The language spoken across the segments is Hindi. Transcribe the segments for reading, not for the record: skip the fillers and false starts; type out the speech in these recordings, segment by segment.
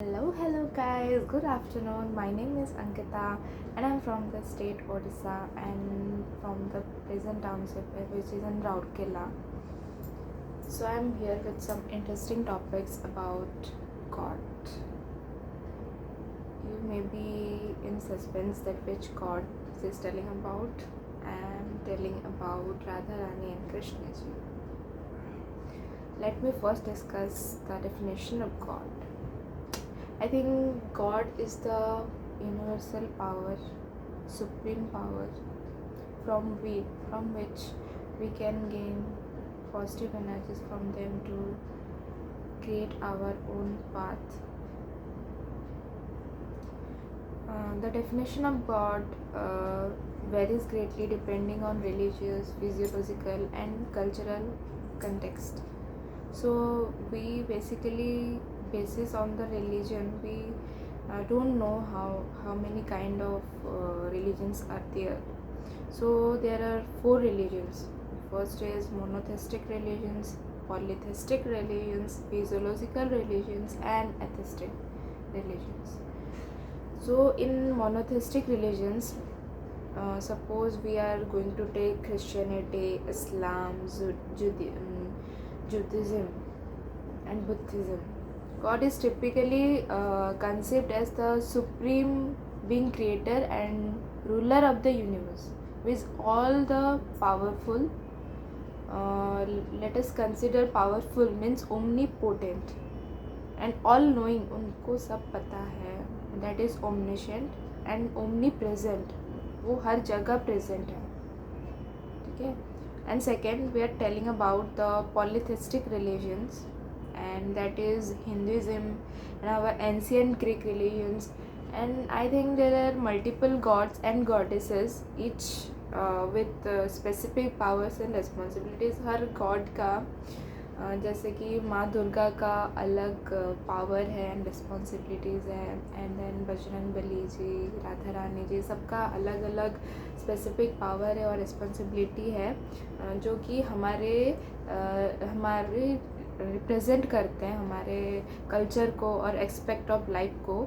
Hello guys, good afternoon. My name is Ankita and I'm from the state Odisha and from the present township which is in Rourkela. So I'm here with some interesting topics about God. You may be in suspense that which God is telling about. I'm telling about Radharani and Krishna ji. Let me first discuss the definition of God. I think God is the universal power, supreme power from which we can gain positive energies from them to create our own path. The definition of God varies greatly depending on religious, physiological, and cultural context. So we basically basis on the religion we don't know how many kind of religions are there. So there are four religions. First is monotheistic religions, polytheistic religions, physiological religions, and atheistic religions. So in monotheistic religions, suppose we are going to take Christianity, Islam, Judaism, and Buddhism. God is typically conceived as the supreme being, creator and ruler of the universe, who is all the powerful. Let us consider powerful means omnipotent and all knowing, उनको सब पता है, that is omniscient and omnipresent, वो हर जगह present है, ठीक है. And second, we are telling about the polytheistic religions, and that is Hinduism and our ancient Greek religions. And I think there are multiple gods and goddesses, each with specific powers and responsibilities. Her god का जैसे कि माँ दुर्गा का अलग पावर है एंड रिस्पॉन्सिबिलिटीज़ है, एंड देन बजरंग बली जी, राधा रानी जी, सबका अलग अलग स्पेसिफिक पावर है और रिस्पॉन्सिबिलिटी है, जो कि हमारे रिप्रेजेंट करते हैं हमारे कल्चर को और एक्सपेक्ट ऑफ लाइफ को.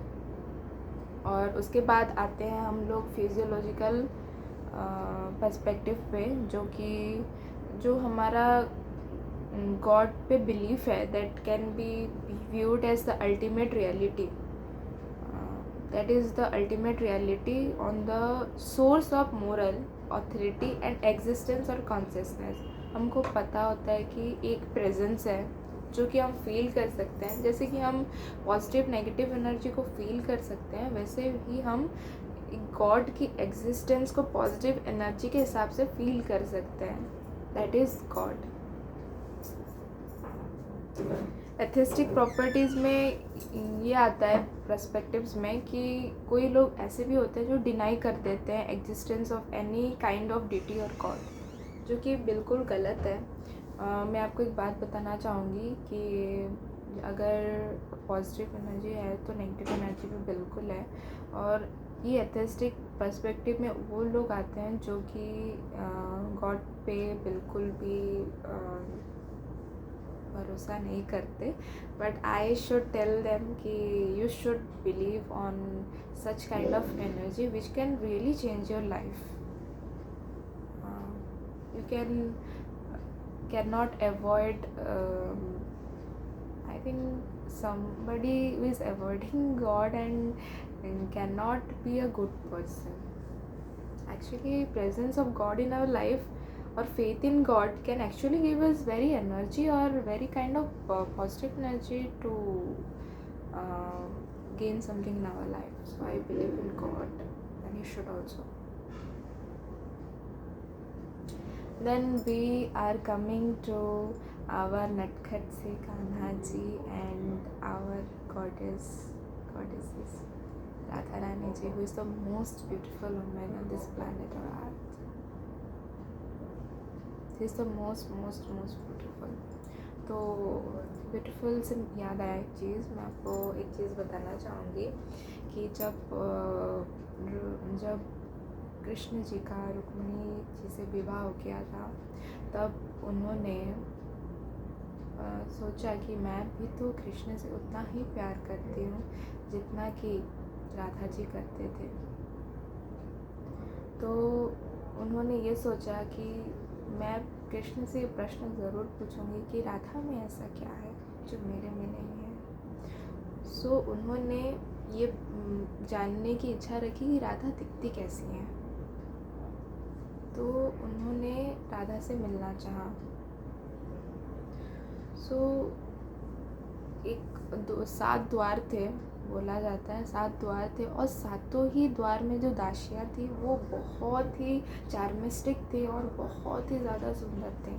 और उसके बाद आते हैं हम लोग फिजियोलॉजिकल पर्सपेक्टिव पे, जो कि जो हमारा गॉड पे बिलीफ है, that can be viewed as the ultimate reality. That is the ultimate reality on the source of moral authority and existence और कॉन्शियसनेस. हमको पता होता है कि एक प्रेजेंस है जो कि हम फील कर सकते हैं. जैसे कि हम पॉजिटिव नेगेटिव एनर्जी को फील कर सकते हैं, वैसे ही हम गॉड की एग्जिस्टेंस को पॉजिटिव एनर्जी के हिसाब से फील कर सकते हैं. That is God. Atheistic properties में ये आता है पर्सपेक्टिव्स में कि कोई लोग ऐसे भी होते हैं जो डिनाई कर देते हैं existence of any kind of deity और गॉड, जो कि बिल्कुल गलत है. मैं आपको एक बात बताना चाहूँगी कि अगर पॉजिटिव एनर्जी है तो नेगेटिव एनर्जी भी बिल्कुल है. और ये एथिस्टिक पर्सपेक्टिव में वो लोग आते हैं जो कि गॉड पे बिल्कुल भी भरोसा नहीं करते. But I should tell them कि you should believe on such kind of energy which can really change your life. You cannot avoid. I think somebody who is avoiding God and cannot be a good person. Actually, presence of God in our life or faith in God can actually give us very energy or very kind of positive energy to gain something in our life. So I believe in God, and you should also. Then we are coming to our Natkhat Se Kanha ji and our goddesses Radha Rani ji, who is the most beautiful woman on this planet or earth. She is the most beautiful. तो ब्यूटीफुल से याद आया एक चीज़, मैं आपको एक चीज़ बताना चाहूँगी कि जब कृष्ण जी का रुक्मिणी जी से विवाह हो गया था, तब उन्होंने सोचा कि मैं भी तो कृष्ण से उतना ही प्यार करती हूँ जितना कि राधा जी करते थे। तो उन्होंने ये सोचा कि मैं कृष्ण से प्रश्न ज़रूर पूछूंगी कि राधा में ऐसा क्या है जो मेरे में नहीं है। सो उन्होंने ये जानने की इच्छा रखी कि राधा दिखती कैसी हैं। तो उन्होंने राधा से मिलना चाहा। सो एक 7 द्वार थे, बोला जाता है 7 द्वार थे, और सातों ही द्वार में जो दासियाँ थी वो बहुत ही चार्मिस्टिक थे और बहुत ही ज़्यादा सुंदर थे।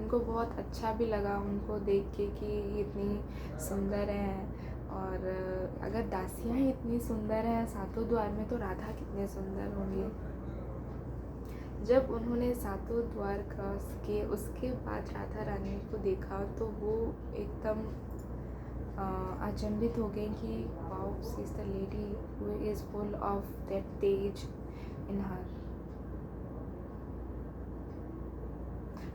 उनको बहुत अच्छा भी लगा उनको देख के कि ये इतनी सुंदर हैं, और अगर दासियाँ ही इतनी सुंदर हैं सातों द्वार में तो राधा कितने सुंदर होंगे। जब उन्होंने सातों द्वार क्रॉस किए उसके बाद राधा रानी को देखा तो वो एकदम अचंभित हो गई कि wow, she is the lady who is full of that तेज इन हर।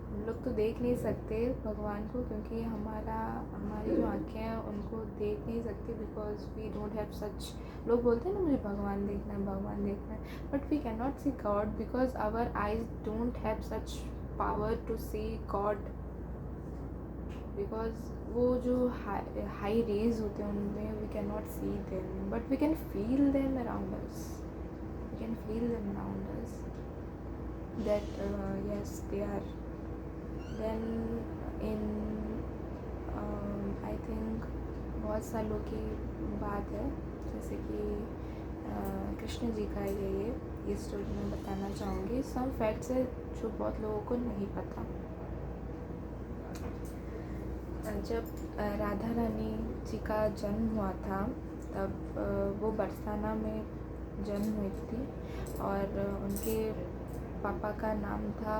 हम लोग तो देख नहीं सकते भगवान को क्योंकि हमारी जो आँखें हैं उनको देख नहीं सकती, because we don't have such. लोग बोलते हैं ना मुझे भगवान देखना है, but we can not see God because our eyes don't have such power to see God, because वो जो हाई रेज होते हैं उनमें we can not see them, but we can feel them around us, that yes they are. Then in I think बहुत सालों की बात है, जैसे कि कृष्ण जी का ये स्टोरी मैं बताना चाहूँगी। सम फैक्ट्स है जो बहुत लोगों को नहीं पता। जब राधा रानी जी का जन्म हुआ था तब वो बरसाना में जन्म हुई थी, और उनके पापा का नाम था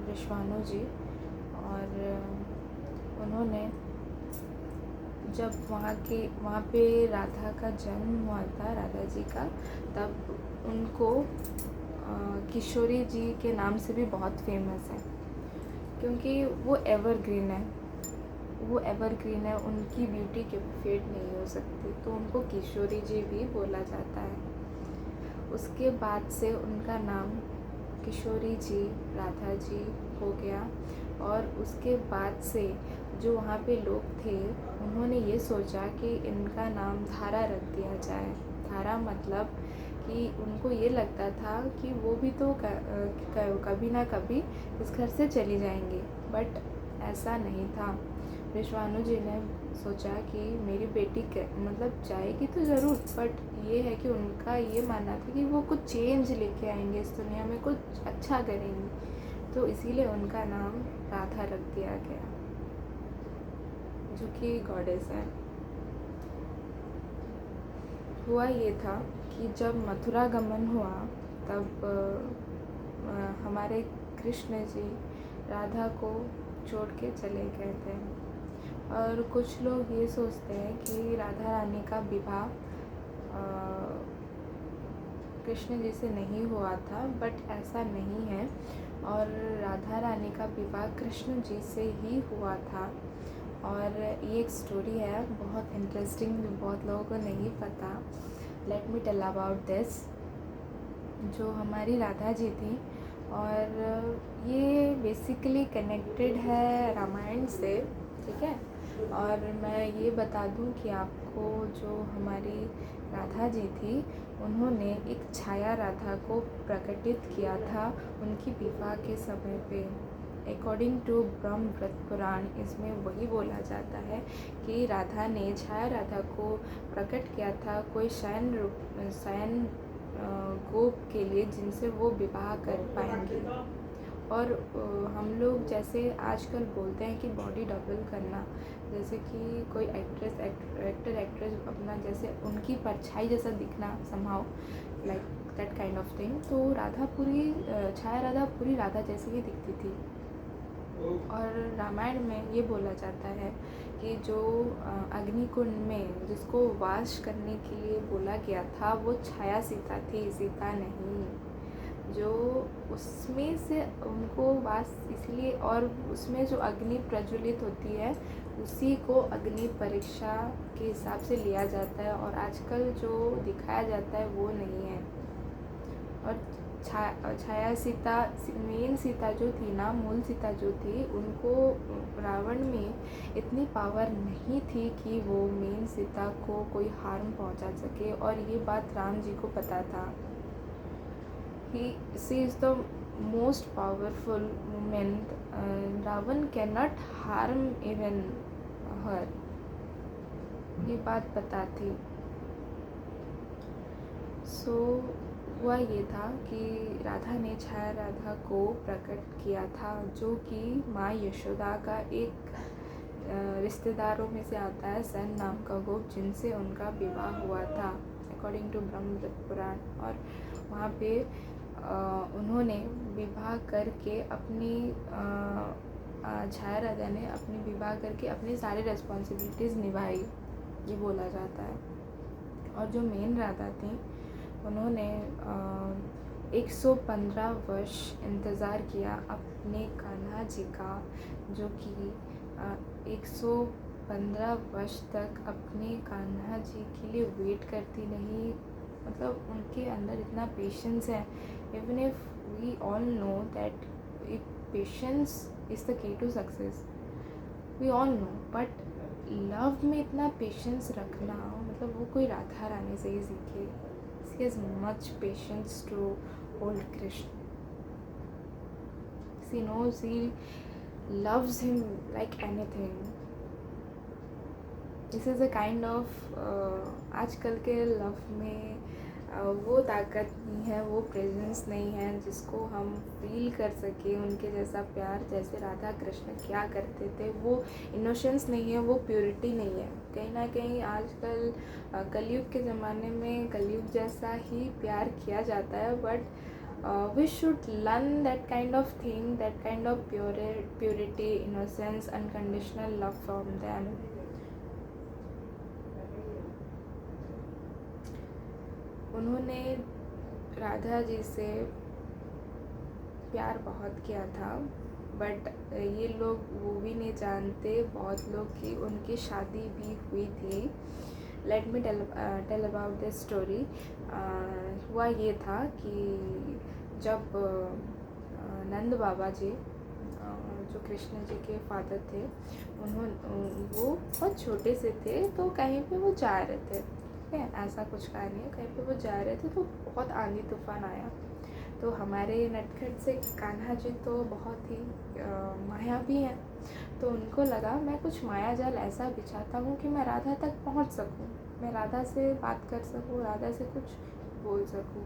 विश्वानु जी। और उन्होंने जब वहाँ पे राधा का जन्म हुआ था, राधा जी का, तब उनको किशोरी जी के नाम से भी बहुत फेमस है क्योंकि वो एवरग्रीन है, उनकी ब्यूटी के फेड नहीं हो सकती, तो उनको किशोरी जी भी बोला जाता है। उसके बाद से उनका नाम किशोरी जी राधा जी हो गया, और उसके बाद से जो वहाँ पे लोग थे उन्होंने ये सोचा कि इनका नाम धारा रख दिया जाए। धारा मतलब कि उनको ये लगता था कि वो भी तो कभी ना कभी इस घर से चली जाएंगी, बट ऐसा नहीं था। विश्वानु जी ने सोचा कि मेरी बेटी मतलब जाएगी तो ज़रूर, बट ये है कि उनका ये मानना था कि वो कुछ चेंज लेके आएंगे इस दुनिया में, कुछ अच्छा करेंगे, तो इसीलिए उनका नाम राधा रख दिया गया, जो कि गॉडेस है। हुआ ये था कि जब मथुरा गमन हुआ तब हमारे कृष्ण जी राधा को छोड़ के चले गए थे, और कुछ लोग ये सोचते हैं कि राधा रानी का विवाह कृष्ण जी से नहीं हुआ था, बट ऐसा नहीं है, और राधा रानी का विवाह कृष्ण जी से ही हुआ था। और ये एक स्टोरी है बहुत इंटरेस्टिंग जो बहुत लोगों को नहीं पता। Let me tell about this. जो हमारी राधा जी थी, और ये बेसिकली कनेक्टेड है रामायण से, ठीक है। और मैं ये बता दूं कि आपको जो हमारी राधा जी थी उन्होंने एक छाया राधा को प्रकटित किया था उनकी विवाह के समय पे। अकॉर्डिंग टू ब्रह्मवृत पुराण इसमें वही बोला जाता है कि राधा ने छाया राधा को प्रकट किया था कोई शयन गोप के लिए जिनसे वो विवाह कर पाएंगे। और हम लोग जैसे आजकल बोलते हैं कि बॉडी डबल करना, जैसे कि कोई एक्ट्रेस अपना जैसे उनकी परछाई जैसा दिखना somehow like that kind of thing. तो छाया राधा पूरी राधा जैसी ही दिखती थी। और रामायण में ये बोला जाता है कि जो अग्निकुंड में जिसको वास करने के लिए बोला गया था वो छाया सीता थी, सीता नहीं। जो उसमें से उनको बस इसलिए, और उसमें जो अग्नि प्रज्वलित होती है उसी को अग्नि परीक्षा के हिसाब से लिया जाता है, और आजकल जो दिखाया जाता है वो नहीं है। और छाया सीता, मेन सीता जो थी ना, मूल सीता जो थी, उनको रावण में इतनी पावर नहीं थी कि वो मेन सीता को कोई हार्म पहुंचा सके, और ये बात राम जी को पता था। She is the most powerful women, Ravan can not harm even her, ये बात पता थी। सो हुआ ये था कि राधा ने छाया राधा को प्रकट किया था, जो कि माँ यशोदा का एक रिश्तेदारों में से आता है, सन नाम का गोप, जिनसे उनका विवाह हुआ था अकॉर्डिंग टू ब्रह्मदत्त पुराण। और वहाँ पे उन्होंने विवाह करके अपनी छाया राधा ने अपनी विवाह करके अपनी सारी रिस्पॉन्सिबिलिटीज़ निभाई, ये बोला जाता है। और जो मेन राधा थी, उन्होंने 115 वर्ष इंतज़ार किया अपने कान्हा जी का, जो कि 115 वर्ष तक अपने कान्हा जी के लिए वेट करती रही। मतलब उनके अंदर इतना पेशेंस है। Even if we all know that patience is the key to success, we all know, but love में इतना पेशेंस रखना, मतलब वो कोई राधा रानी से ही सीखे। She has much patience to hold Krishna. She knows he loves him like anything. This is a kind of आजकल के लव में वो ताकत नहीं है, वो प्रेजेंस नहीं है जिसको हम फील कर सके उनके जैसा प्यार, जैसे राधा कृष्ण क्या करते थे। वो इनोसेंस नहीं है, वो प्योरिटी नहीं है। कहीं ना कहीं आजकल कलयुग के ज़माने में कलयुग जैसा ही प्यार किया जाता है, but we should learn that kind of thing, that kind of purity, innocence, unconditional love from them. उन्होंने राधा जी से प्यार बहुत किया था, बट ये लोग वो भी नहीं जानते, बहुत लोग, कि उनकी शादी भी हुई थी। Let me tell about this story. हुआ ये था कि जब नंद बाबा जी, जो कृष्ण जी के फादर थे, वो बहुत छोटे से थे, तो कहीं पे वो जा रहे थे, ठीक है, ऐसा कुछ कहानी है, कहीं पे वो जा रहे थे तो बहुत आंधी तूफान आया। तो हमारे नटखट से कान्हा जी तो बहुत ही मायावी हैं, तो उनको लगा मैं कुछ माया जाल ऐसा बिछाता हूँ कि मैं राधा तक पहुँच सकूँ, मैं राधा से बात कर सकूँ, राधा से कुछ बोल सकूँ।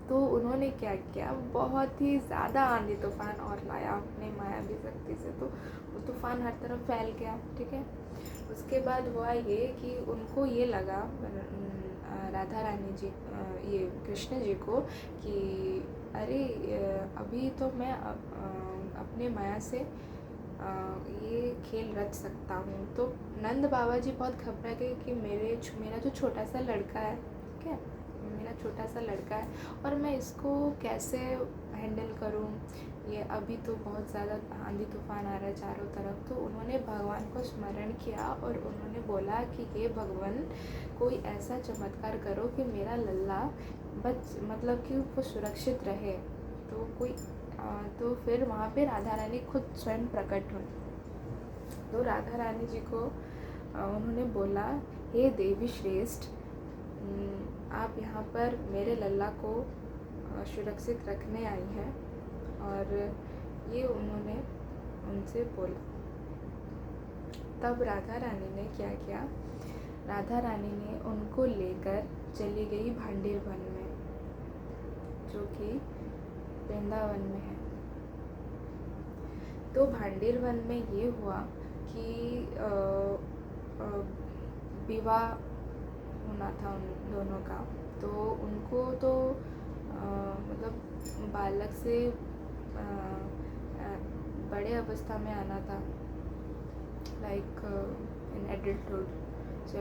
तो उन्होंने क्या किया, बहुत ही ज़्यादा आंधी तूफान और लाया अपने मायावी शक्ति से, तो वो तूफान हर तरफ फैल गया, ठीक है। उसके बाद हुआ ये कि उनको ये लगा, राधा रानी जी, ये कृष्ण जी को, कि अरे अभी तो मैं अपने माया से ये खेल रच सकता हूँ। तो नंद बाबा जी बहुत घबरा गए कि मेरा जो छोटा सा लड़का है, ठीक है, मेरा छोटा सा लड़का है, और मैं इसको कैसे हैंडल करूँ, ये अभी तो बहुत ज़्यादा आंधी तूफान आ रहा है चारों तरफ। तो उन्होंने भगवान को स्मरण किया और उन्होंने बोला कि हे भगवान, कोई ऐसा चमत्कार करो कि मेरा लल्ला मतलब कि वो सुरक्षित रहे। तो फिर वहाँ पे राधा रानी खुद स्वयं प्रकट हुई। तो राधा रानी जी को उन्होंने बोला, हे देवी श्रेष्ठ, आप यहाँ पर मेरे लल्ला को सुरक्षित रखने आई हैं। और ये उन्होंने उनसे बोला। तब राधा रानी ने क्या किया, राधा रानी ने उनको लेकर चली गई भांडीर वन में, जो कि वृंदावन में है। तो भांडीर वन में ये हुआ कि विवाह होना था उन दोनों का। तो उनको तो मतलब बालक से बड़े अवस्था में आना था, like in adulthood, so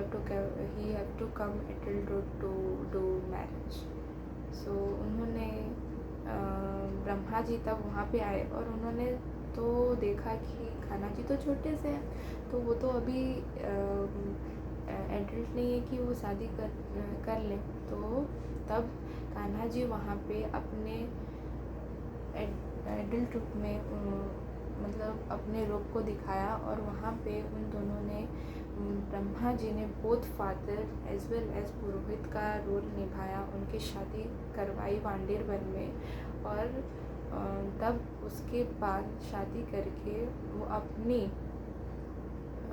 he have to come adulthood to do marriage. सो उन्होंने ब्रह्मा जी तब वहाँ पे आए और उन्होंने तो देखा कि कान्हा जी तो छोटे से हैं, तो वो तो अभी एडल्ट नहीं है कि वो शादी कर लें। तो तब कान्हा जी वहाँ पे अपने एडल्ट रूप में मतलब अपने रूप को दिखाया और वहाँ पे उन दोनों ने ब्रह्मा जी ने both father as well as पुरोहित का रोल निभाया, उनकी शादी करवाई वांडेर वन में। और तब उसके बाद शादी करके वो अपनी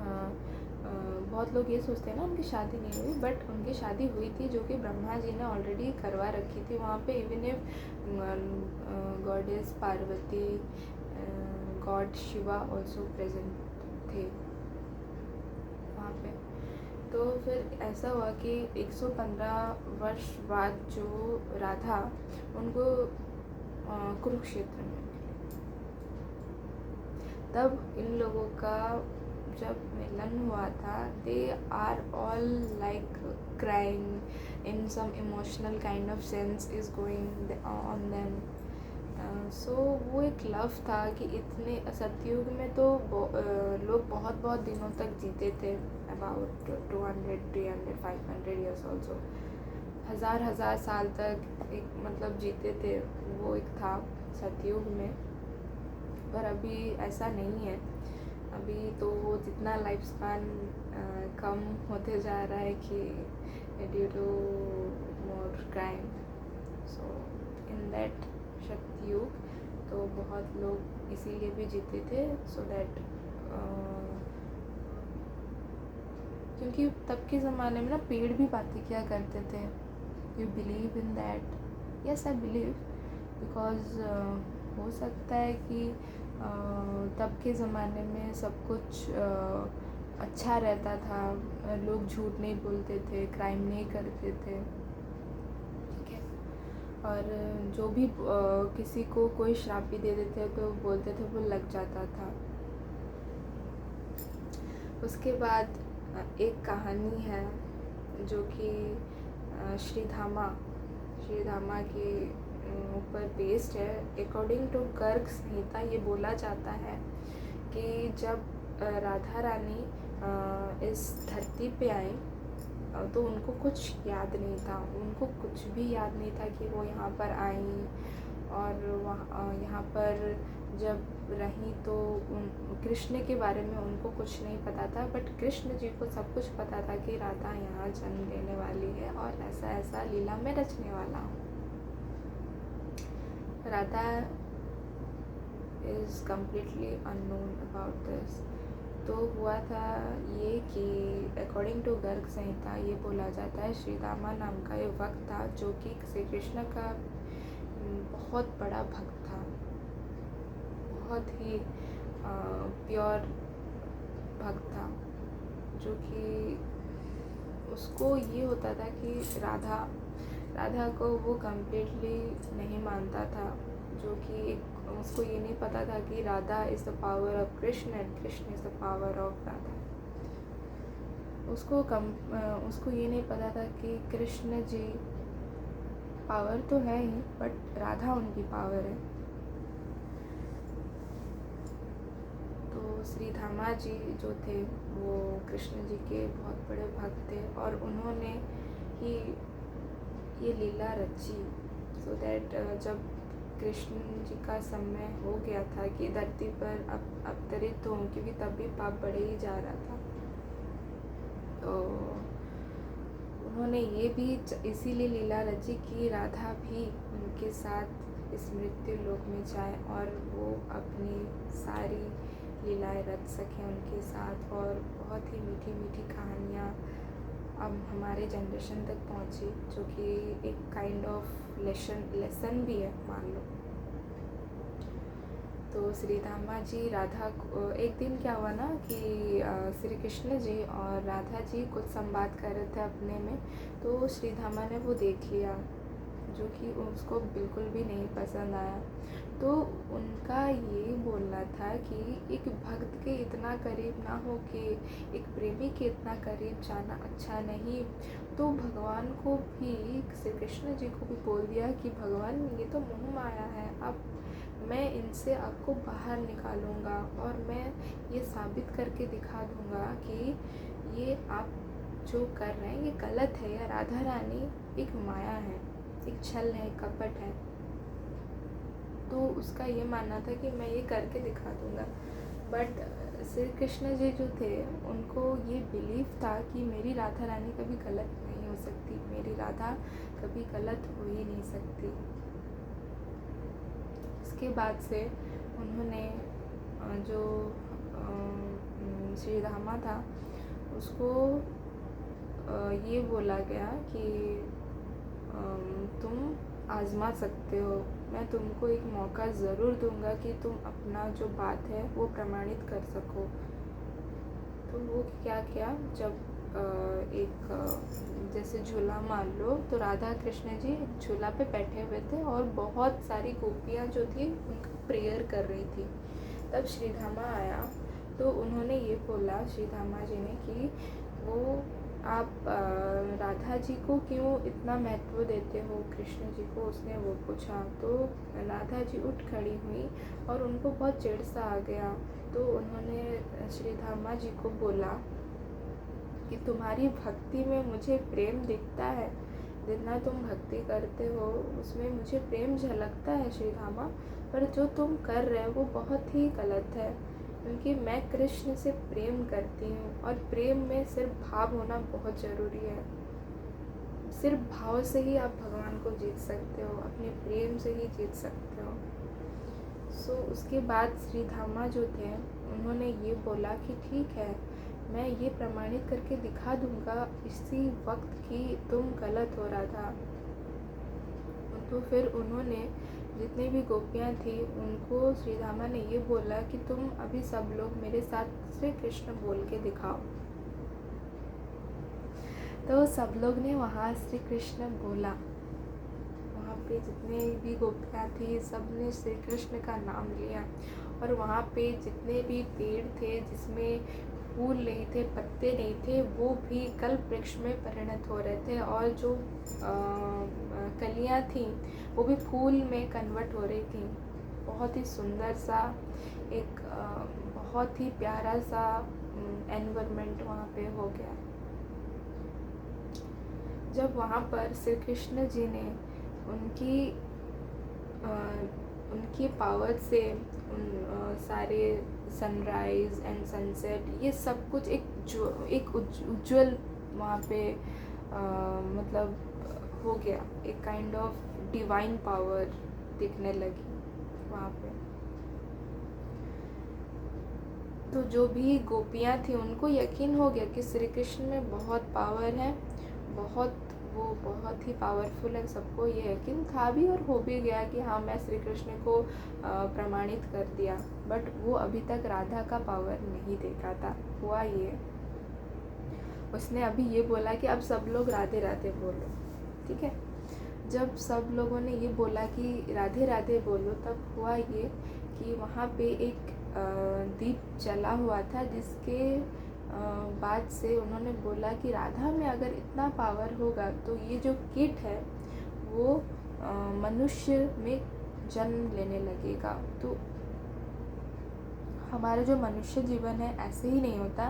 बहुत लोग ये सोचते हैं ना उनकी शादी नहीं हुई, बट उनकी शादी हुई थी जो कि ब्रह्मा जी ने ऑलरेडी करवा रखी थी वहाँ पे। Even if goddess Parvati, God Shiva also present थे वहाँ पे। तो फिर ऐसा हुआ कि 115 वर्ष बाद जो राधा उनको कुरुक्षेत्र में मिली, तब इन लोगों का जब मिलन हुआ था, they are all like crying in some emotional kind of sense is going on them. So वो एक लव था कि इतने सतयुग में तो लोग बहुत बहुत दिनों तक जीते थे, अबाउट 200, 300, 500 ईयर्स ऑल्सो, हज़ार साल तक एक मतलब जीते थे। वो एक था सतयुग में, पर अभी ऐसा नहीं है। अभी तो जितना लाइफ स्पैन कम होते जा रहा है कि due to more crime. So in that Satyug तो बहुत लोग इसीलिए भी जीते थे, सो दैट क्योंकि तब के ज़माने में ना पेड़ भी बातें किया करते थे। You believe in that? Yes, I believe, because हो सकता है कि तब के ज़माने में सब कुछ अच्छा रहता था, लोग झूठ नहीं बोलते थे, क्राइम नहीं करते थे, ठीक है। और जो भी किसी को कोई श्राप भी दे देते तो बोलते थे वो लग जाता था। उसके बाद एक कहानी है जो कि श्रीधामा के ऊपर बेस्ड है। अकॉर्डिंग टू गर्ग संहिता ये बोला जाता है कि जब राधा रानी इस धरती पे आई तो उनको कुछ याद नहीं था, उनको कुछ भी याद नहीं था कि वो यहाँ पर आई। और वहाँ यहाँ पर जब रही तो कृष्ण के बारे में उनको कुछ नहीं पता था, बट कृष्ण जी को सब कुछ पता था कि राधा यहाँ जन्म लेने वाली है और ऐसा ऐसा लीला में रचने वाला हूँ। Radha is completely unknown about this. तो हुआ था ये कि अकॉर्डिंग टू गर्ग संहिता ये बोला जाता है श्रीदामा नाम का एक वक्त था जो कि श्री कृष्ण का बहुत बड़ा भक्त था, बहुत ही प्योर भक्त था, जो कि उसको ये होता था कि राधा को वो कम्प्लीटली नहीं मानता था, जो कि उसको ये नहीं पता था कि Radha is the power of Krishna and Krishna is the power of Radha. उसको ये नहीं पता था कि कृष्ण जी पावर तो है ही, बट राधा उनकी पावर है। तो श्रीधामा जी जो थे वो कृष्ण जी के बहुत बड़े भक्त थे और उन्होंने ही ये लीला रची, सो दैट जब कृष्ण जी का समय हो गया था कि धरती पर अवतरित हों, क्योंकि तब भी पाप बढ़े ही जा रहा था, तो उन्होंने ये भी इसीलिए लीला रची कि राधा भी उनके साथ इस मृत्यु लोक में जाए और वो अपनी सारी लीलाएं रच सकें उनके साथ। और बहुत ही मीठी मीठी कहानियाँ अब हमारे जनरेशन तक पहुँची, जो कि एक काइंड ऑफ लेसन भी है, मान लो। तो श्रीधामा जी राधा को एक दिन क्या हुआ ना कि श्री कृष्ण जी और राधा जी कुछ संवाद कर रहे थे अपने में, तो श्रीधामा ने वो देख लिया जो कि उसको बिल्कुल भी नहीं पसंद आया। तो उनका ये बोलना था कि एक भक्त के इतना करीब ना हो कि एक प्रेमी के इतना करीब जाना अच्छा नहीं। तो भगवान को भी, श्री कृष्ण जी को भी बोल दिया कि भगवान ये तो मोह माया है, अब मैं इनसे आपको बाहर निकालूंगा और मैं ये साबित करके दिखा दूंगा कि ये आप जो कर रहे हैं ये गलत है, या राधा रानी एक माया है, एक छल है, कपट है। तो उसका ये मानना था कि मैं ये करके दिखा दूंगा। बट श्री कृष्ण जी जो थे उनको ये बिलीव था कि मेरी राधा रानी कभी गलत नहीं हो सकती, मेरी राधा कभी गलत हो ही नहीं सकती। इसके बाद से उन्होंने जो श्री रामा था उसको ये बोला गया कि तुम आज़मा सकते हो, मैं तुमको एक मौका ज़रूर दूंगा कि तुम अपना जो बात है वो प्रमाणित कर सको। तो वो क्या किया, जब एक जैसे झूला मान लो, तो राधा कृष्ण जी झूला पे बैठे हुए थे और बहुत सारी गोपियाँ जो थी उनका प्रेयर कर रही थी। तब श्री धामा आया तो उन्होंने ये बोला श्री धामा जी ने कि वो आप राधा जी को क्यों इतना महत्व देते हो कृष्ण जी को, उसने वो पूछा। तो राधा जी उठ खड़ी हुई और उनको बहुत चिढ़ सा आ गया। तो उन्होंने श्री धामा जी को बोला कि तुम्हारी भक्ति में मुझे प्रेम दिखता है, जितना तुम भक्ति करते हो उसमें मुझे प्रेम झलकता है श्री धामा, पर जो तुम कर रहे हो वो बहुत ही गलत है, क्योंकि मैं कृष्ण से प्रेम करती हूँ और प्रेम में सिर्फ भाव होना बहुत ज़रूरी है। सिर्फ भाव से ही आप भगवान को जीत सकते हो, अपने प्रेम से ही जीत सकते हो। सो उसके बाद श्री धामा जो थे उन्होंने ये बोला कि ठीक है, मैं ये प्रमाणित करके दिखा दूंगा इसी वक्त कि तुम गलत हो रहा था। तो फिर उन्होंने जितने भी गोपियाँ थी उनको श्री धामा ने ये बोला कि तुम अभी सब लोग मेरे साथ श्री कृष्ण बोल के दिखाओ। तो सब लोग ने वहाँ श्री कृष्ण बोला। वहाँ पे जितने भी गोपियाँ थी सब ने श्री कृष्ण का नाम लिया, और वहाँ पे जितने भी पेड़ थे जिसमें फूल नहीं थे, पत्ते नहीं थे, वो भी कल्प वृक्ष में परिणत हो रहे थे, और जो कलियाँ थीं वो भी फूल में कन्वर्ट हो रही थी। बहुत ही सुंदर सा एक बहुत ही प्यारा सा एनवायरनमेंट वहाँ पे हो गया। जब वहाँ पर श्री कृष्ण जी ने उनकी पावर से सारे सनराइज़ एंड सनसेट ये सब कुछ एक उज्ज्वल वहाँ पे मतलब हो गया, एक काइंड ऑफ डिवाइन पावर दिखने लगी वहाँ पे। तो जो भी गोपियाँ थी उनको यकीन हो गया कि श्री कृष्ण में बहुत पावर है, वो बहुत ही पावरफुल है। सबको ये यकीन था भी और हो भी गया कि हाँ, मैं श्री कृष्ण को प्रमाणित कर दिया। बट वो अभी तक राधा का पावर नहीं देखा था। हुआ ये, उसने अभी ये बोला कि अब सब लोग राधे राधे बोलो, ठीक है। जब सब लोगों ने ये बोला कि राधे राधे बोलो, तब हुआ ये कि वहाँ पे एक दीप जला हुआ था, जिसके बाद से उन्होंने बोला कि राधा में अगर इतना पावर होगा तो ये जो कीट है वो मनुष्य में जन्म लेने लगेगा। तो हमारा जो मनुष्य जीवन है ऐसे ही नहीं होता,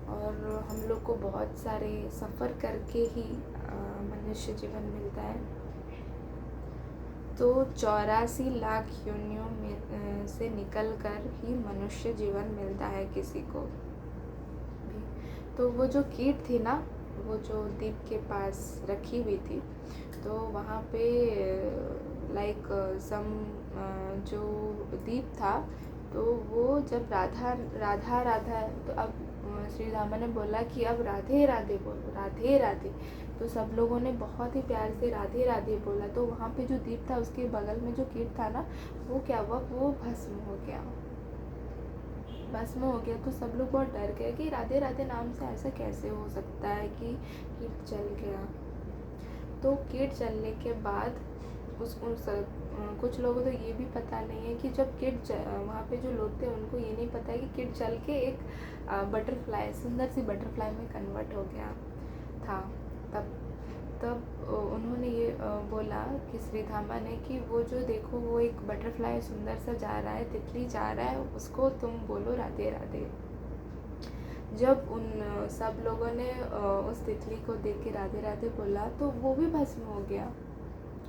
और हम लोग को बहुत सारे सफ़र करके ही मनुष्य जीवन मिलता है। तो 84 लाख योनियों में से निकलकर ही मनुष्य जीवन मिलता है किसी को भी। तो वो जो कीट थी ना, वो जो दीप के पास रखी हुई थी, तो वहाँ पे लाइक जो दीप था, तो वो जब राधा तो अब श्री रामा ने बोला कि अब राधे राधे बोलो, राधे राधे। तो सब लोगों ने बहुत ही प्यार से राधे राधे बोला। तो वहाँ पे जो दीप था उसके बगल में जो कीट था ना, वो क्या हुआ, वो भस्म हो गया। तो सब लोग बहुत डर गए कि राधे राधे नाम से ऐसा कैसे हो सकता है कि कीट जल गया। तो किट चलने के बाद कुछ लोगों को तो ये भी पता नहीं है कि जब किट वहाँ पे जो लोग थे उनको ये नहीं पता है कि किट चल के एक बटरफ्लाई, सुंदर सी बटरफ्लाई में कन्वर्ट हो गया था। तब उन्होंने ये बोला कि श्रीधामा ने कि वो जो देखो वो एक बटरफ्लाई सुंदर सा जा रहा है, तितली जा रहा है, उसको तुम बोलो राधे राधे। जब उन सब लोगों ने उस तितली को देख के राधे राधे बोला तो वो भी भस्म हो गया,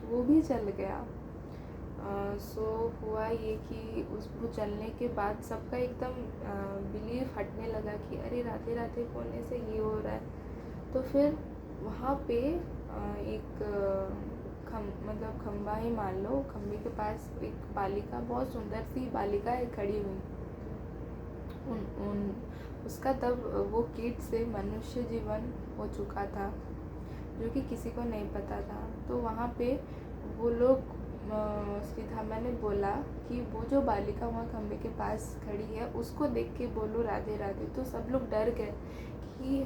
वो भी जल गया। सो हुआ ये कि उसको जलने के बाद सबका एकदम बिलीफ हटने लगा कि अरे राधे राधे बोलने से ये हो रहा है। तो फिर वहाँ पे एक मतलब खम्बा ही मान लो, खम्बे के पास एक बालिका, बहुत सुंदर सी बालिका खड़ी हुई। उसका तब वो कीट से मनुष्य जीवन हो चुका था, जो कि किसी को नहीं पता था। तो वहाँ पे वो लोग श्रीधामा ने बोला कि वो जो बालिका वहाँ खम्बे के पास खड़ी है उसको देख के बोलो राधे राधे। तो सब लोग डर गए कि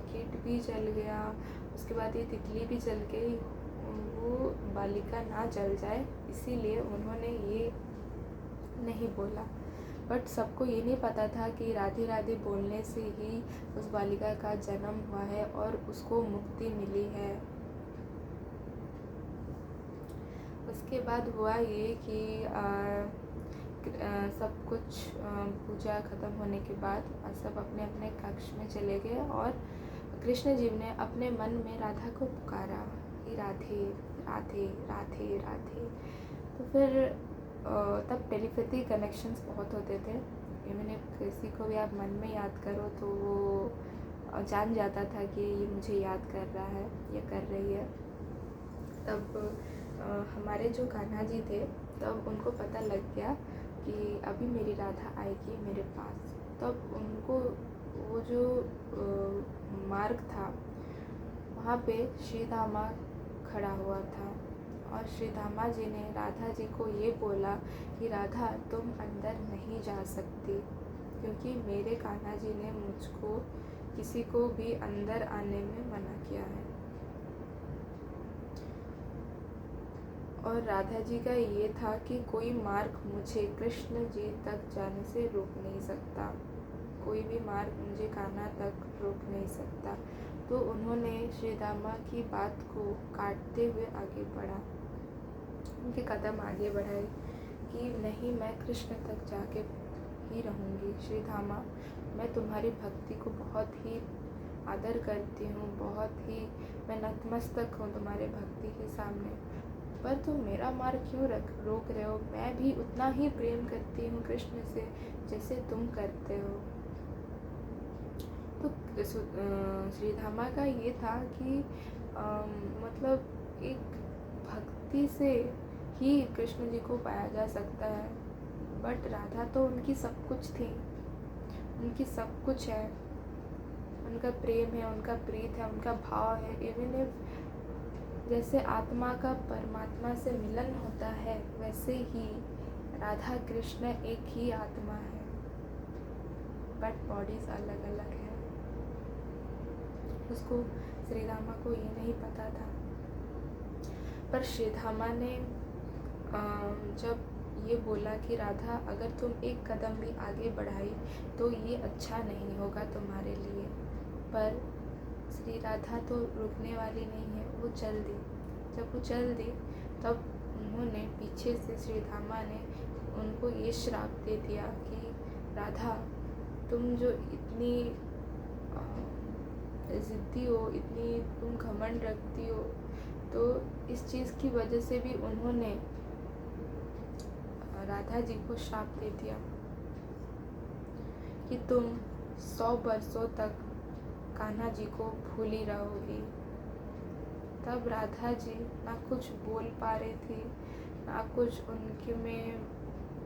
कीट भी जल गया, उसके बाद ये तितली भी जल गई, वो बालिका ना जल जाए, इसीलिए उन्होंने ये नहीं बोला। बट सबको ये नहीं पता था कि राधे राधे बोलने से ही उस बालिका का जन्म हुआ है और उसको मुक्ति मिली है। उसके बाद हुआ ये कि सब कुछ पूजा ख़त्म होने के बाद सब अपने अपने कक्ष में चले गए और कृष्ण जी ने अपने मन में राधा को पुकारा कि राधे राधे राधे राधे। तो फिर तब टेलीपैथी कनेक्शंस बहुत होते थे। इवन किसी को भी आप मन में याद करो तो वो जान जाता था कि ये मुझे याद कर रहा है या कर रही है। तब हमारे जो कान्हा जी थे तब उनको पता लग गया कि अभी मेरी राधा आएगी मेरे पास। तब उनको वो जो मार्ग था वहाँ पे श्रीधामा खड़ा हुआ था और श्रीधामा जी ने राधा जी को ये बोला कि राधा तुम अंदर नहीं जा सकती, क्योंकि मेरे कान्हा जी ने मुझको किसी को भी अंदर आने में मना किया है। और राधा जी का ये था कि कोई मार्ग मुझे कृष्ण जी तक जाने से रोक नहीं सकता, कोई भी मार्ग मुझे कान्हा तक रोक नहीं सकता। तो उन्होंने श्रीधामा की बात को काटते हुए आगे बढ़ा, उनके कदम आगे बढ़ाए कि नहीं, मैं कृष्ण तक जाके ही रहूँगी। श्रीधामा, मैं तुम्हारी भक्ति को बहुत ही आदर करती हूँ, बहुत ही मैं नतमस्तक हूँ तुम्हारे भक्ति के सामने, पर तुम मेरा मार्ग क्यों रोक रहे हो? मैं भी उतना ही प्रेम करती हूँ कृष्ण से जैसे तुम करते हो। तो श्रीधामा का ये था कि मतलब एक भक्ति से ही कृष्ण जी को पाया जा सकता है। बट राधा तो उनकी सब कुछ थी, उनकी सब कुछ है, उनका प्रेम है, उनका प्रीत है, उनका भाव है। इवन इफ जैसे आत्मा का परमात्मा से मिलन होता है, वैसे ही राधा कृष्ण एक ही आत्मा है, बट बॉडीज अलग अलग है। उसको श्रीधामा को ये नहीं पता था। पर श्रीधामा ने जब ये बोला कि राधा, अगर तुम एक कदम भी आगे बढ़ाई तो ये अच्छा नहीं होगा तुम्हारे लिए, पर श्री राधा तो रुकने वाली नहीं है, वो चल दी। जब वो चल दी तब उन्होंने पीछे से श्रीधामा ने उनको ये श्राप दे दिया कि राधा, तुम जो इतनी ज़िद्दी हो, इतनी तुम घमंड रखती हो, तो इस चीज़ की वजह से भी उन्होंने राधा जी को श्राप दे दिया कि तुम 100 वर्षों तक कान्हा जी को भूल ही रहोगी। तब राधा जी ना कुछ बोल पा रही थी, ना कुछ उनके में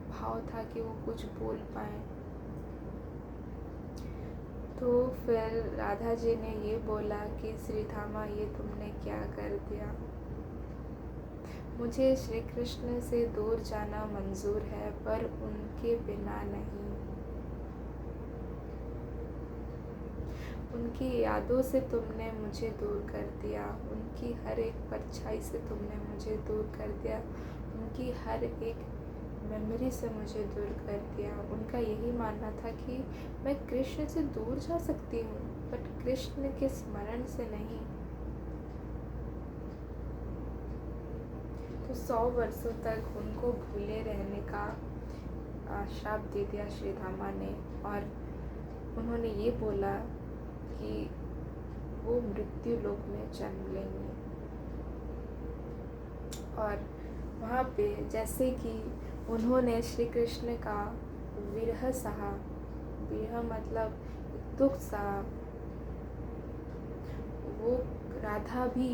भाव था कि वो कुछ बोल पाए। तो फिर राधा जी ने ये बोला कि श्रीधामा, ये तुमने क्या कर दिया? मुझे श्री कृष्ण से दूर जाना मंजूर है, पर उनके बिना नहीं। उनकी यादों से तुमने मुझे दूर कर दिया, उनकी हर एक परछाई से तुमने मुझे दूर कर दिया, उनकी हर एक मेमोरी से मुझे दूर कर दिया। उनका यही मानना था कि मैं कृष्ण से दूर जा सकती हूँ, बट कृष्ण के स्मरण से नहीं। तो 100 वर्षों तक उनको भूले रहने का श्राप दे दिया श्री धामा ने, और उन्होंने ये बोला कि वो मृत्यु लोक में जन्म लेंगे। और वहाँ पे जैसे कि उन्होंने श्री कृष्ण का विरह सहा, विरह मतलब दुख सहा, वो राधा भी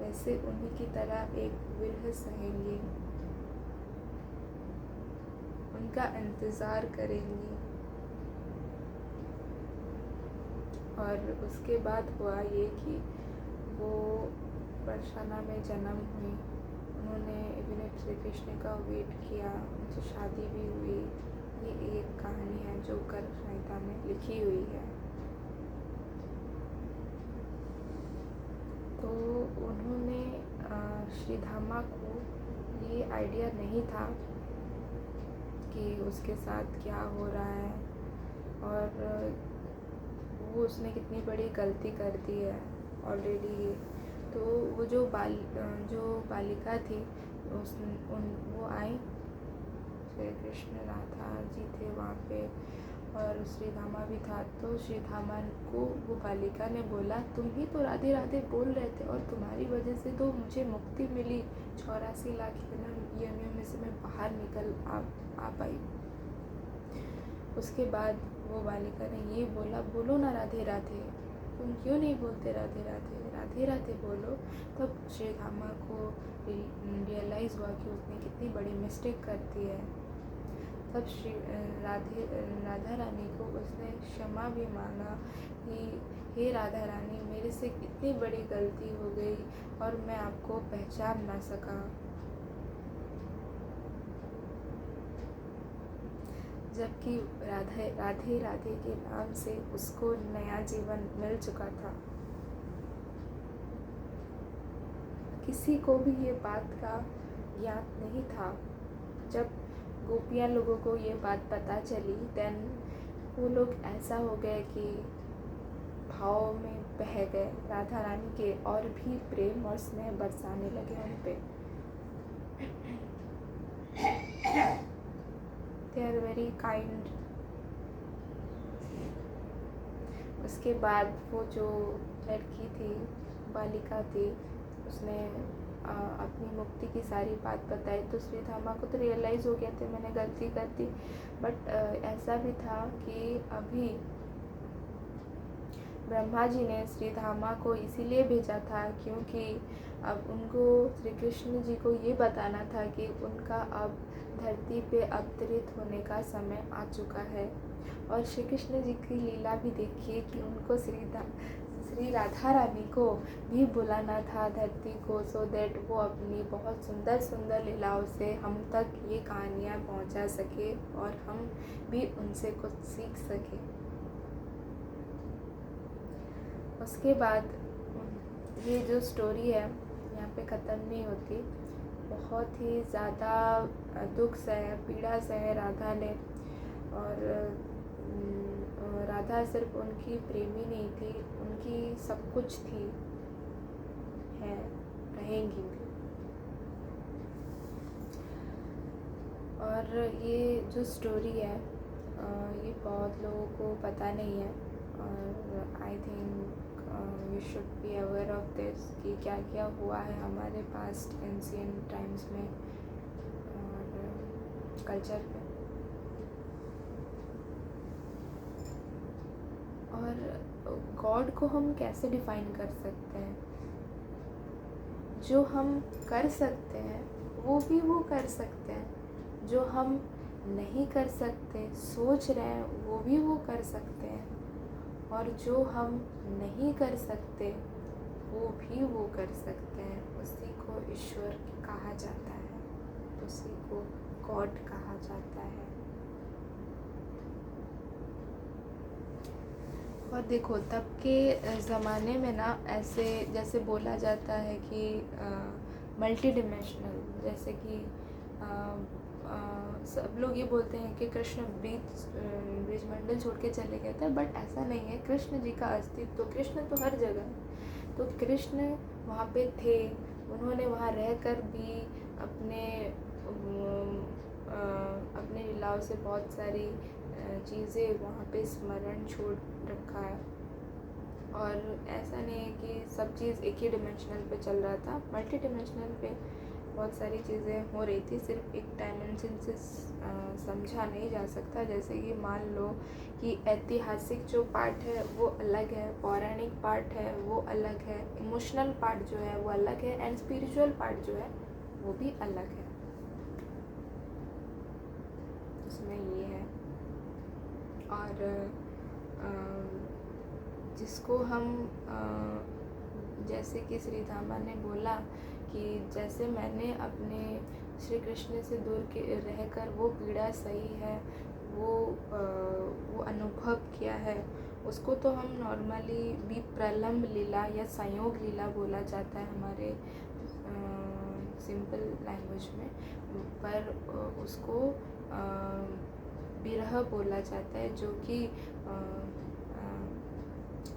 वैसे उन्हीं की तरह एक विरह सहेंगी, उनका इंतज़ार करेंगी। और उसके बाद हुआ ये कि वो बरसाना में जन्म हुई, उन्होंने इवन श्री कृष्ण का वेट किया, उनसे शादी भी हुई। ये एक कहानी है जो गर्ग संहिता में लिखी हुई है। तो उन्होंने श्री धामा को ये आइडिया नहीं था कि उसके साथ क्या हो रहा है, और वो उसने कितनी बड़ी गलती कर दी है ऑलरेडी। तो वो जो बालिका थी वो आई, श्री कृष्ण राधा जी थे वहाँ पे और श्री धामा भी था। तो श्री धामा को वो बालिका ने बोला, तुम ही तो राधे राधे बोल रहे थे और तुम्हारी वजह से तो मुझे मुक्ति मिली, 84 लाख योनियों में से मैं बाहर निकल आ पाई। उसके बाद वो बालिका ने ये बोला, बोलो ना राधे राधे, तुम क्यों नहीं बोलते राधे राधे, राधे राधे बोलो। तब श्री धामा को रियलाइज़ हुआ कि उसने कितनी बड़ी मिस्टेक कर दी है। तब राधा रानी को उसने क्षमा भी मांगा कि हे राधा रानी, मेरे से कितनी बड़ी गलती हो गई और मैं आपको पहचान ना सका। जबकि राधे राधे के नाम से उसको नया जीवन मिल चुका था। किसी को भी ये बात का ज्ञात नहीं था। जब गोपियाँ लोगों को ये बात पता चली, देन वो लोग ऐसा हो गए कि भाव में बह गए, राधा रानी के और भी प्रेम और स्नेह बरसाने लगे उन पे। They are very kind. उसके बाद वो जो लड़की थी, बालिका थी, उसने अपनी मुक्ति की सारी बात बताई। तो श्री धामा को तो रियलाइज़ हो गया था मैंने गलती कर दी, बट ऐसा भी था कि अभी ब्रह्मा जी ने श्री धामा को इसीलिए भेजा था क्योंकि अब उनको श्री कृष्ण जी को ये बताना था कि उनका अब धरती पे अवतरित होने का समय आ चुका है। और श्री कृष्ण जी की लीला भी देखिए कि उनको श्री राधा रानी को भी बुलाना था धरती को, सो दैट वो अपनी बहुत सुंदर सुंदर लीलाओं से हम तक ये कहानियाँ पहुँचा सके और हम भी उनसे कुछ सीख सके। उसके बाद ये जो स्टोरी है यहाँ पे ख़त्म नहीं होती। बहुत ही ज़्यादा दुख सहे, पीड़ा सहे राधा ने, और राधा सिर्फ उनकी प्रेमी नहीं थी, उनकी सब कुछ थी, है, रहेंगी भी। और ये जो स्टोरी है ये बहुत लोगों को पता नहीं है, और I think you should be aware of this कि क्या क्या हुआ है हमारे पास्ट एंशिएंट टाइम्स में और कल्चर में। और गॉड को हम कैसे डिफाइन कर सकते हैं? जो हम कर सकते हैं वो भी वो कर सकते हैं, जो हम नहीं कर सकते, सोच रहे हैं, वो भी वो कर सकते हैं, और जो हम नहीं कर सकते वो भी वो कर सकते हैं। उसी को ईश्वर कहा जाता है, उसी को गॉड कहा जाता है। और देखो तब के ज़माने में ना ऐसे जैसे बोला जाता है कि मल्टी डिमेंशनल, जैसे कि सब लोग ये बोलते हैं कि कृष्ण ब्रिजमंडल छोड़ के चले गए थे, बट ऐसा नहीं है। कृष्ण जी का अस्तित्व, तो कृष्ण तो हर जगह है, तो कृष्ण वहाँ पे थे। उन्होंने वहाँ रहकर भी अपने अपने लीलाओं से बहुत सारी चीज़ें वहाँ पे स्मरण छोड़ रखा है। और ऐसा नहीं है कि सब चीज़ एक ही डिमेंशनल पे चल रहा था, मल्टी डिमेंशनल पे बहुत सारी चीज़ें हो रही थी। सिर्फ एक डायमेंशन से समझा नहीं जा सकता। जैसे कि मान लो कि ऐतिहासिक जो पार्ट है वो अलग है, पौराणिक पार्ट है वो अलग है, इमोशनल पार्ट जो है वो अलग है, एंड स्पिरिचुअल पार्ट जो है वो भी अलग है। इसमें ये है। और जिसको हम जैसे कि श्री धामा ने बोला कि जैसे मैंने अपने श्री कृष्ण से दूर के रहकर वो पीड़ा सही है, वो अनुभव किया है, उसको तो हम नॉर्मली भी प्रलम्ब लीला या संयोग लीला बोला जाता है हमारे सिंपल लैंग्वेज में, पर उसको विरह बोला जाता है, जो कि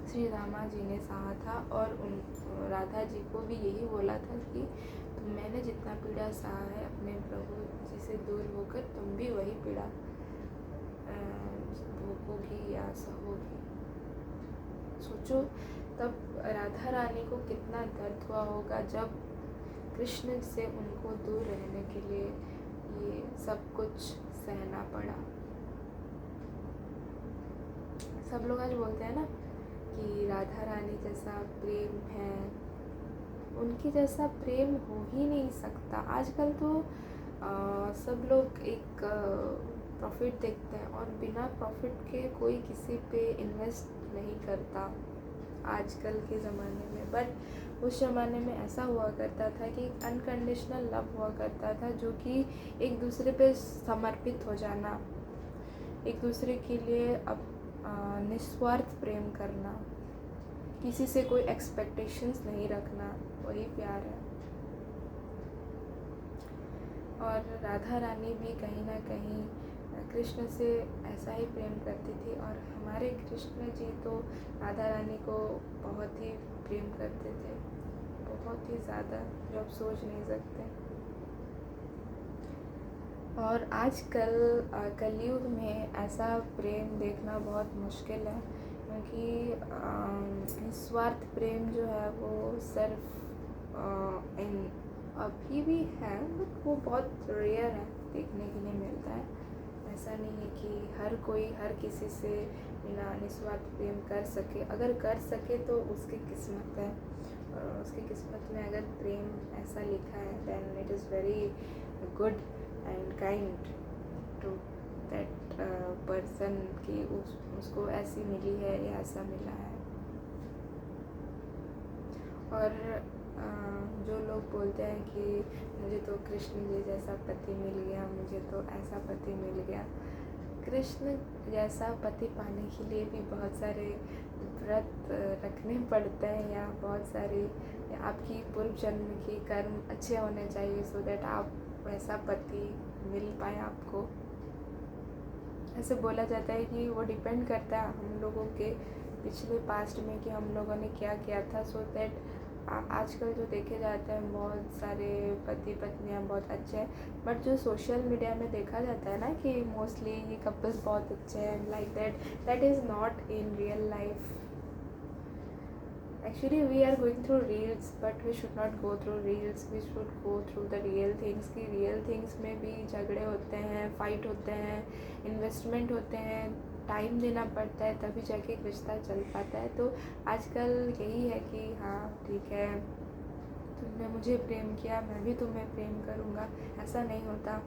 श्री रामा जी ने सहा था। और उन राधा जी को भी यही बोला था कि मैंने जितना पीड़ा सहा है अपने प्रभु जी से दूर होकर, तुम भी वही पीड़ा भोगोगी या सहोगी। सोचो तब राधा रानी को कितना दर्द हुआ होगा जब कृष्ण से उनको दूर रहने के लिए ये सब कुछ सहना पड़ा। सब लोग आज बोलते हैं ना कि राधा रानी जैसा प्रेम है, उनकी जैसा प्रेम हो ही नहीं सकता। आजकल तो सब लोग एक प्रॉफिट देखते हैं और बिना प्रॉफिट के कोई किसी पे इन्वेस्ट नहीं करता आजकल के ज़माने में। बट उस ज़माने में ऐसा हुआ करता था कि अनकंडीशनल लव हुआ करता था, जो कि एक दूसरे पे समर्पित हो जाना, एक दूसरे के लिए अब निस्वार्थ प्रेम करना, किसी से कोई एक्सपेक्टेशंस नहीं रखना, वही प्यार है। और राधा रानी भी कहीं ना कहीं कृष्ण से ऐसा ही प्रेम करती थी। और हमारे कृष्ण जी तो राधा रानी को बहुत ही प्रेम करते थे, बहुत ही ज़्यादा, जो आप सोच नहीं सकते। और आजकल कलयुग में ऐसा प्रेम देखना बहुत मुश्किल है, क्योंकि निस्वार्थ प्रेम जो है वो सिर्फ अभी भी है, बट वो बहुत रेयर है, देखने के लिए मिलता है। ऐसा नहीं है कि हर कोई हर किसी से बिना निस्वार्थ प्रेम कर सके। अगर कर सके तो उसकी किस्मत है, और उसकी किस्मत में अगर प्रेम ऐसा लिखा है, then it is very good and kind to that person कि उसको ऐसी मिली है या ऐसा मिला है। और जो लोग बोलते हैं कि मुझे तो कृष्ण जी जैसा पति मिल गया, मुझे तो ऐसा पति मिल गया, कृष्ण जैसा पति पाने के लिए भी बहुत सारे व्रत रखने पड़ते हैं, या बहुत सारे आपकी पूर्व जन्म के कर्म अच्छे होने चाहिए, सो दैट आप वैसा पति मिल पाए आपको। ऐसे बोला जाता है कि वो डिपेंड करता है हम लोगों के पिछले पास्ट में कि हम लोगों ने क्या किया था, सो दैट आजकल जो देखे जाते हैं बहुत सारे पति पत्नियां बहुत अच्छे हैं, बट जो सोशल मीडिया में देखा जाता है ना कि मोस्टली ये कपल्स बहुत अच्छे हैं, like that is not in real life. Actually, we are going through reels, but we should not go through reels. We should go through the real things. कि real things में भी झगड़े होते हैं, फाइट होते हैं, इन्वेस्टमेंट होते हैं, टाइम देना पड़ता है, तभी जाके एक रिश्ता चल पाता है। तो आजकल यही है कि हाँ ठीक है, तुमने मुझे प्रेम किया, मैं भी तुम्हें प्रेम करूँगा, ऐसा नहीं होता।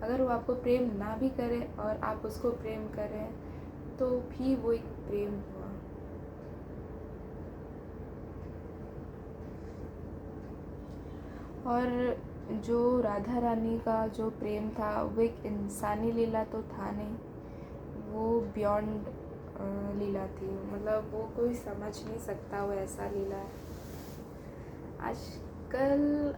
अगर वो आपको प्रेम ना भी करे और आप उसको प्रेम करें तो भी वो एक प्रेम हुआ। और जो राधा रानी का जो प्रेम था वो एक इंसानी लीला तो था नहीं, वो बियॉन्ड लीला थी, मतलब वो कोई समझ नहीं सकता वो ऐसा लीला है। आजकल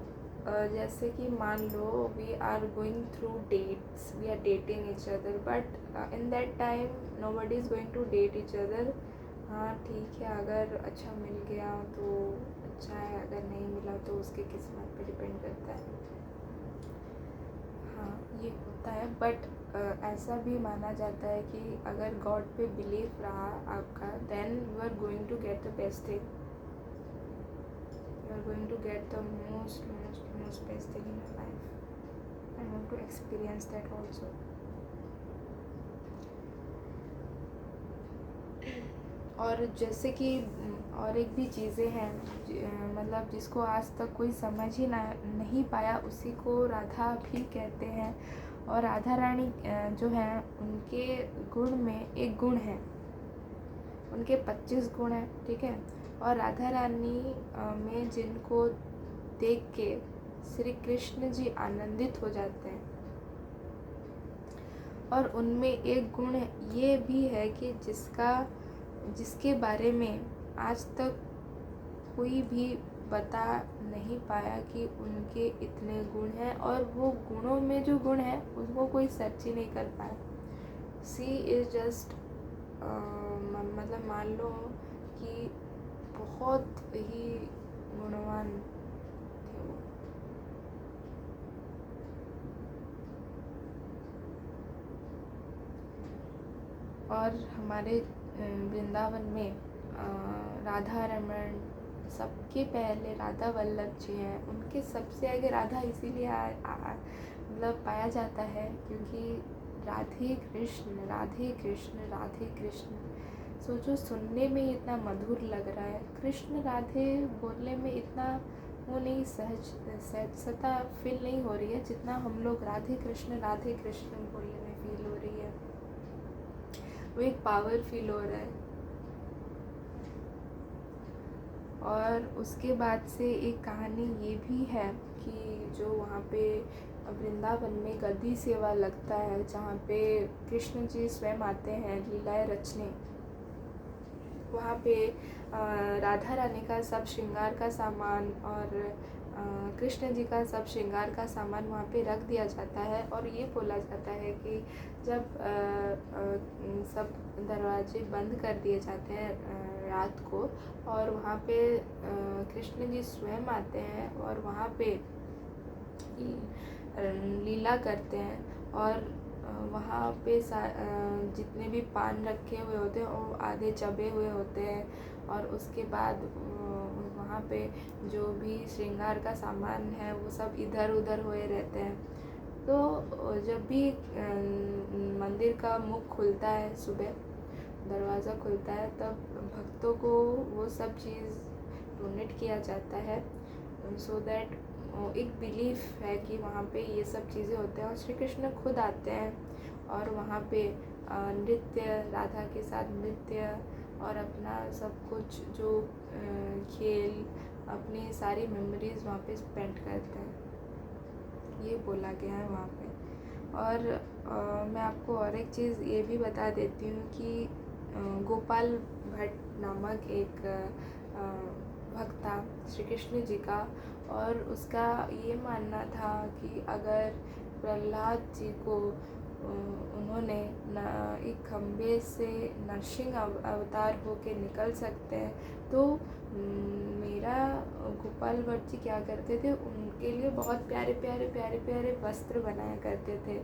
जैसे कि मान लो we are going through dates, we are dating each other, but in that time nobody is going to date each other. हाँ ठीक है, अगर अच्छा मिल गया तो अच्छा है, अगर नहीं मिला तो उसकी किस्मत पे डिपेंड करता है। हाँ ये होता है, बट ऐसा भी माना जाता है कि अगर गॉड पे बिलीव रहा आपका, then you are going to get the best thing, you are going to get the most best thing in your life. I want to experience that also. और जैसे कि और एक भी चीज़ें हैं मतलब जिसको आज तक कोई समझ ही नहीं पाया, उसी को राधा भी कहते हैं। और राधा रानी जो हैं उनके गुण में एक गुण है, उनके 25 गुण हैं, ठीक है। और राधा रानी में जिनको देख के श्री कृष्ण जी आनंदित हो जाते हैं। और उनमें एक गुण ये भी है कि जिसके बारे में आज तक कोई भी बता नहीं पाया कि उनके इतने गुण हैं, और वो गुणों में जो गुण है उसको कोई सर्च ही नहीं कर पाया। सी इज़ जस्ट मतलब मान लो कि बहुत ही गुणवान थे वो। और हमारे वृंदावन में राधा रमण सबके पहले राधा वल्लभ जी हैं, उनके सबसे आगे राधा इसीलिए मतलब पाया जाता है क्योंकि राधे कृष्ण राधे कृष्ण राधे कृष्ण, सोचो सुनने में इतना मधुर लग रहा है, कृष्ण राधे बोलने में इतना वो नहीं सहजता फील नहीं हो रही है जितना हम लोग राधे कृष्ण बोलने में फील हो रही है। वो एक पावर फील हो रहा है। और उसके बाद से एक कहानी ये भी है कि जो वहाँ पे वृंदावन में गद्दी सेवा लगता है, जहाँ पे कृष्ण जी स्वयं आते हैं लीलाएं रचने, वहाँ पे राधा रानी का सब श्रृंगार का सामान और कृष्ण जी का सब श्रृंगार का सामान वहाँ पे रख दिया जाता है। और ये बोला जाता है कि जब सब दरवाजे बंद कर दिए जाते हैं रात को, और वहाँ पे कृष्ण जी स्वयं आते हैं और वहाँ पे लीला करते हैं। और वहाँ पे जितने भी पान रखे हुए होते हैं वो आधे चबे हुए होते हैं, और उसके बाद वहाँ पे जो भी श्रृंगार का सामान है वो सब इधर उधर हुए रहते हैं। तो जब भी मंदिर का मुख खुलता है, सुबह दरवाज़ा खुलता है, तब भक्तों को वो सब चीज़ डोनेट किया जाता है, सो दैट एक बिलीफ है कि वहाँ पे ये सब चीज़ें होते हैं। और श्री कृष्ण खुद आते हैं और वहाँ पे नृत्य, राधा के साथ नृत्य और अपना सब कुछ जो खेल, अपनी सारी मेमोरीज़ वहाँ पे स्पेंड करते हैं, ये बोला गया है वहाँ पे। और मैं आपको और एक चीज़ ये भी बता देती हूँ कि गोपाल भट्ट नामक एक भक्त था श्री कृष्ण जी का, और उसका ये मानना था कि अगर प्रहलाद जी को उन्होंने एक खम्भे से नरसिंह अवतार होके निकल सकते हैं, तो मेरा गोपाल भट्ट जी क्या करते थे, उनके लिए बहुत प्यारे प्यारे वस्त्र बनाया करते थे।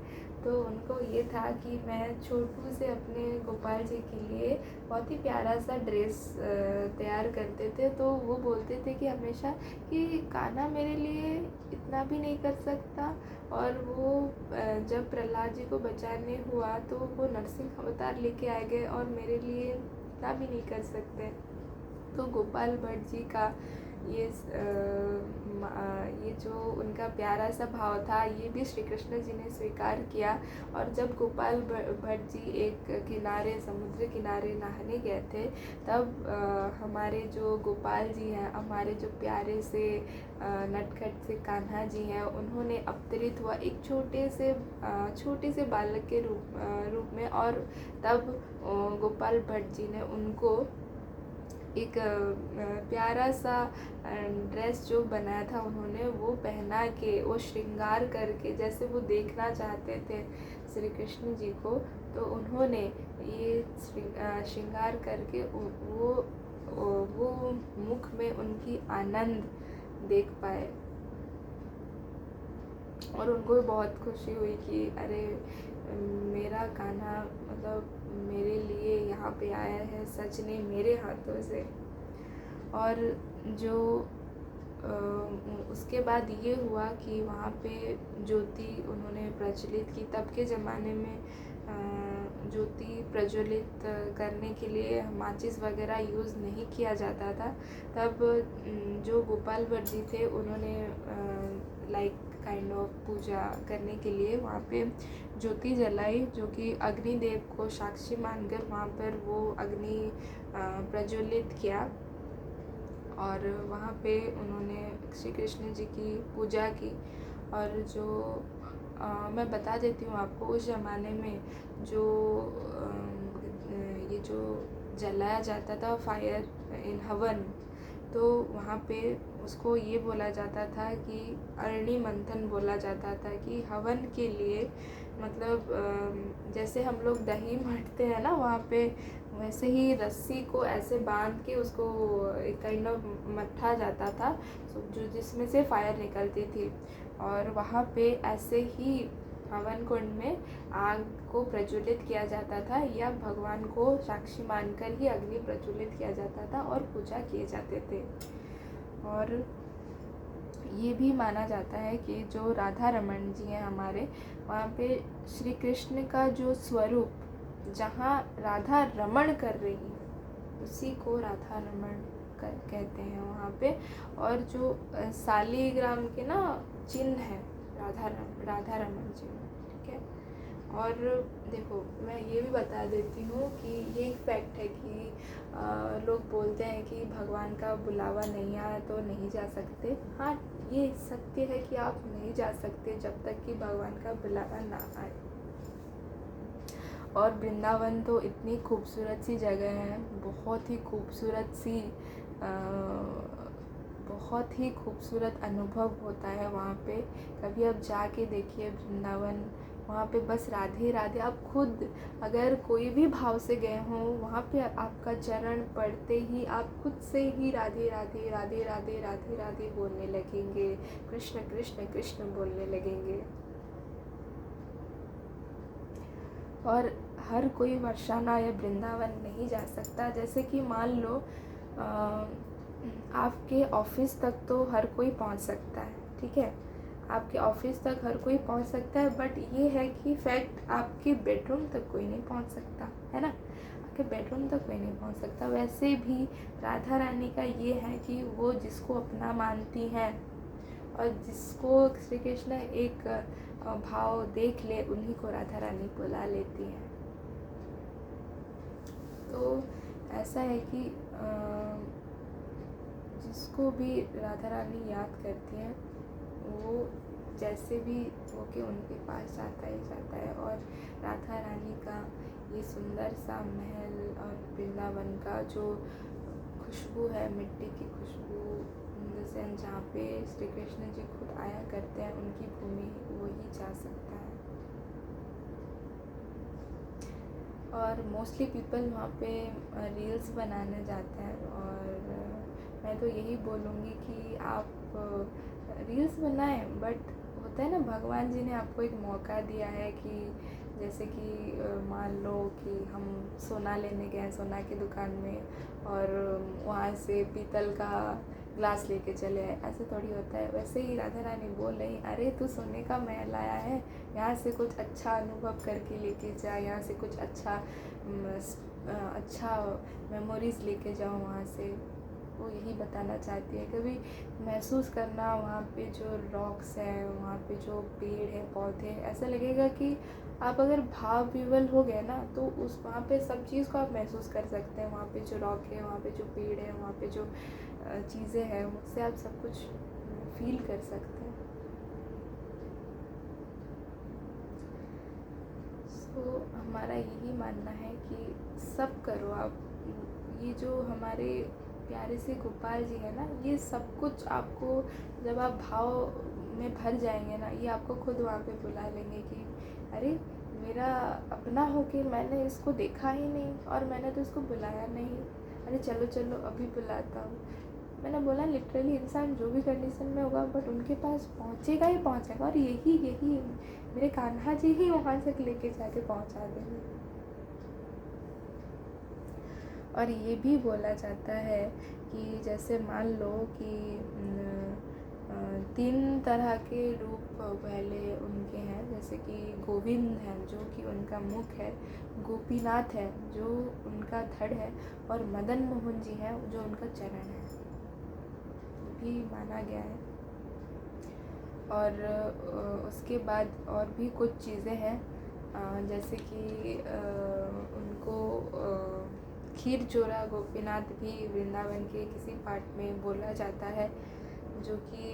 तो उनको ये था कि मैं छोटू से अपने गोपाल जी के लिए बहुत ही प्यारा सा ड्रेस तैयार करते थे। तो वो बोलते थे कि हमेशा कि कान्हा मेरे लिए इतना भी नहीं कर सकता, और वो जब प्रहलाद जी को बचाने हुआ तो वो नरसिंह अवतार लेके आ गए और मेरे लिए इतना भी नहीं कर सकते। तो गोपाल भट्ट जी का ये जो उनका प्यारा सा भाव था ये भी श्री कृष्ण जी ने स्वीकार किया। और जब गोपाल भट्ट जी एक किनारे समुद्र किनारे नहाने गए थे तब हमारे जो गोपाल जी हैं, हमारे जो प्यारे से नटखट से कान्हा जी हैं, उन्होंने अवतरित हुआ एक छोटे से बालक के रूप में। और तब गोपाल भट्ट जी ने उनको एक प्यारा सा ड्रेस जो बनाया था उन्होंने वो पहना के, वो श्रृंगार करके, जैसे वो देखना चाहते थे श्री कृष्ण जी को, तो उन्होंने ये श्रृंगार करके वो मुख में उनकी आनंद देख पाए। और उनको भी बहुत खुशी हुई कि अरे मेरा कान्हा मतलब मेरे लिए यहाँ पे आया है सच ने मेरे हाथों से। और जो उसके बाद ये हुआ कि वहाँ पे ज्योति उन्होंने प्रज्वलित की। तब के ज़माने में ज्योति प्रज्वलित करने के लिए माचिस वगैरह यूज़ नहीं किया जाता था। तब जो गोपाल भट्ट जी थे उन्होंने लाइक काइंड ऑफ पूजा करने के लिए वहाँ पे ज्योति जलाई, जो कि अग्निदेव को साक्षी मानकर वहाँ पर वो अग्नि प्रज्वलित किया। और वहाँ पे उन्होंने श्री कृष्ण जी की पूजा की। और जो मैं बता देती हूँ आपको, उस ज़माने में जो ये जो जलाया जाता था फायर इन हवन, तो वहाँ पे उसको ये बोला जाता था कि अरणि मंथन बोला जाता था कि हवन के लिए मतलब जैसे हम लोग दही मढ़ते हैं ना वहाँ पे, वैसे ही रस्सी को ऐसे बांध के उसको एक काइंड ऑफ मट्ठा जाता था जो जिसमें से फायर निकलती थी। और वहाँ पे ऐसे ही हवन कुंड में आग को प्रज्वलित किया जाता था या भगवान को साक्षी मानकर ही अग्नि प्रज्वलित किया जाता था और पूजा किए जाते थे। और ये भी माना जाता है कि जो राधा रमन जी हैं हमारे, वहाँ पे श्री कृष्ण का जो स्वरूप जहाँ राधा रमण कर रही है उसी को राधा रमण कहते हैं वहाँ पे। और जो शालिग्राम के ना चिन्ह है राधा रमन जी, ठीक है। और देखो मैं ये भी बता देती हूँ कि ये एक फैक्ट है कि लोग बोलते हैं कि भगवान का बुलावा नहीं आया तो नहीं जा सकते। हाँ, ये सत्य है कि आप नहीं जा सकते जब तक कि भगवान का बुलावा ना आए। और वृंदावन तो इतनी खूबसूरत सी जगह है, बहुत ही खूबसूरत अनुभव होता है वहाँ पे। कभी आप जाके देखिए वृंदावन, वहाँ पे बस राधे राधे। आप खुद अगर कोई भी भाव से गए हों वहाँ पे आपका चरण पड़ते ही आप खुद से ही राधे राधे राधे राधे राधे राधे बोलने लगेंगे, कृष्ण कृष्ण कृष्ण बोलने लगेंगे। और हर कोई वर्षाना या वृंदावन नहीं जा सकता। जैसे कि मान लो आपके ऑफिस तक तो हर कोई पहुंच सकता है, ठीक है, आपके ऑफिस तक हर कोई पहुंच सकता है, बट ये है कि फैक्ट आपके बेडरूम तक कोई नहीं पहुंच सकता है ना, आपके बेडरूम तक कोई नहीं पहुंच सकता। वैसे भी राधा रानी का ये है कि वो जिसको अपना मानती हैं और जिसको श्री कृष्ण एक भाव देख ले उन्हीं को राधा रानी बुला लेती हैं। तो ऐसा है कि जिसको भी राधा रानी याद करती हैं वो जैसे भी होके उनके पास जाता है। और राधा रानी का ये सुंदर सा महल और वृंदावन का जो खुशबू है, मिट्टी की खुशबू, जहाँ पे श्री कृष्ण जी खुद आया करते हैं, उनकी भूमि वो ही जा सकता है। और मोस्टली पीपल वहाँ पे रील्स बनाने जाते हैं। और मैं तो यही बोलूँगी कि आप रील्स बनाएं, बट होता है ना भगवान जी ने आपको एक मौका दिया है कि जैसे कि मान लो कि हम सोना लेने गए सोना की दुकान में और वहाँ से पीतल का ग्लास लेके चले आए, ऐसे थोड़ी होता है। वैसे ही राधा रानी बोल रही, अरे तू सोने का महल लाया है, यहाँ से कुछ अच्छा अनुभव करके लेके जा, यहाँ से कुछ अच्छा मेमोरीज़ लेके जाओ वहाँ से। वो यही बताना चाहती है। कभी महसूस करना वहाँ पे जो रॉक्स हैं, वहाँ पे जो पेड़ है, पौधे, ऐसा लगेगा कि आप अगर भाव विवल हो गए ना तो उस वहाँ पे सब चीज़ को आप महसूस कर सकते हैं। वहाँ पे जो रॉक है, वहाँ पे जो पेड़ है, वहाँ पे जो चीज़ें हैं, उससे आप सब कुछ फील कर सकते हैं। तो हमारा यही मानना है कि सब करो आप। ये जो हमारे प्यारे से गोपाल जी है ना, ये सब कुछ आपको जब आप भाव में भर जाएंगे ना, ये आपको खुद वहाँ पे बुला लेंगे कि अरे मेरा अपना हो के मैंने इसको देखा ही नहीं और मैंने तो इसको बुलाया नहीं, अरे चलो चलो अभी बुलाता हूँ। मैंने बोला लिटरली इंसान जो भी कंडीशन में होगा बट उनके पास पहुँचेगा ही पहुँचेगा, और यही मेरे कान्हा जी ही वहाँ तक लेके जाके पहुँचा देंगे। और ये भी बोला जाता है कि जैसे मान लो कि 3 तरह के रूप पहले उनके हैं, जैसे कि गोविंद है जो कि उनका मुख है, गोपीनाथ है जो उनका धड़ है, और मदन मोहन जी हैं जो उनका चरण है, भी माना गया है। और उसके बाद और भी कुछ चीज़ें हैं, जैसे कि उनको खीर चोरा गोपीनाथ भी वृंदावन के किसी पार्ट में बोला जाता है, जो कि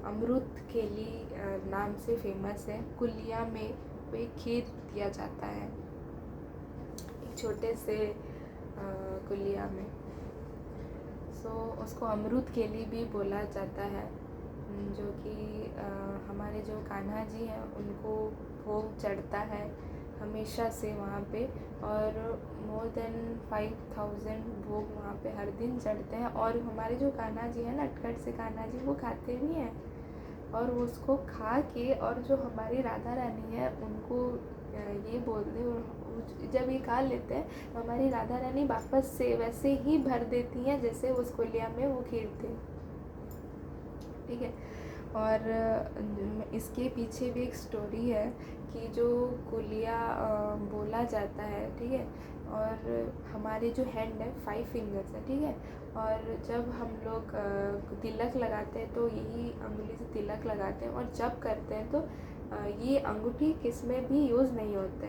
अमृत केली नाम से फेमस है। कुलिया में कोई खीर दिया जाता है, एक छोटे से कुलिया में, सो उसको अमृत केली भी बोला जाता है, जो कि हमारे जो कान्हा जी हैं उनको भोग चढ़ता है हमेशा से वहाँ पे, और मोर देन 5000 भोग वहाँ पे हर दिन चढ़ते हैं। और हमारे जो कान्हा जी हैं, नटखट से कान्हा जी, वो खाते भी हैं, और उसको खा के और जो हमारी राधा रानी है उनको ये बोलते, जब ये खा लेते हैं तो हमारी राधा रानी वापस से वैसे ही भर देती हैं जैसे उस कुलिया में वो खीर थे, ठीक है। और इसके पीछे भी एक स्टोरी है कि जो कुलिया बोला जाता है, ठीक है, और हमारे जो हैंड है 5 फिंगर्स है, ठीक है, और जब हम लोग तिलक लगाते हैं तो यही अंगुली से तिलक लगाते हैं, और जब करते हैं तो ये अंगूठी किस में भी यूज़ नहीं होते,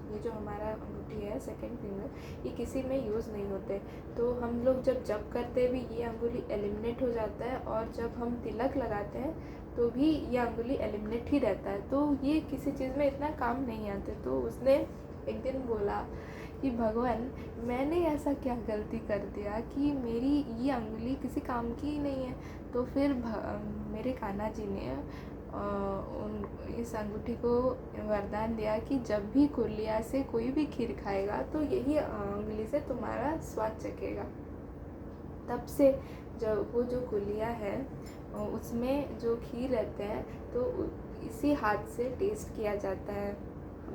ये जो हमारा अंगूठी है 2nd फिंगर, ये किसी में यूज़ नहीं होते। तो हम लोग जब करते भी ये अंगुली एलिमिनेट हो जाता है, और जब हम तिलक लगाते हैं तो भी ये अंगुली एलिमिनेट ही रहता है, तो ये किसी चीज़ में इतना काम नहीं आते। तो उसने एक दिन बोला कि भगवान, मैंने ऐसा क्या गलती कर दिया कि मेरी ये अंगुली किसी काम की ही नहीं है। तो फिर मेरे कान्हा जी ने इस अंगूठी को वरदान दिया कि जब भी कुलिया से कोई भी खीर खाएगा तो यही अंगुली से तुम्हारा स्वाद चखेगा। तब से वो जो कुलिया है उसमें जो खीर रहते हैं तो इसी हाथ से टेस्ट किया जाता है।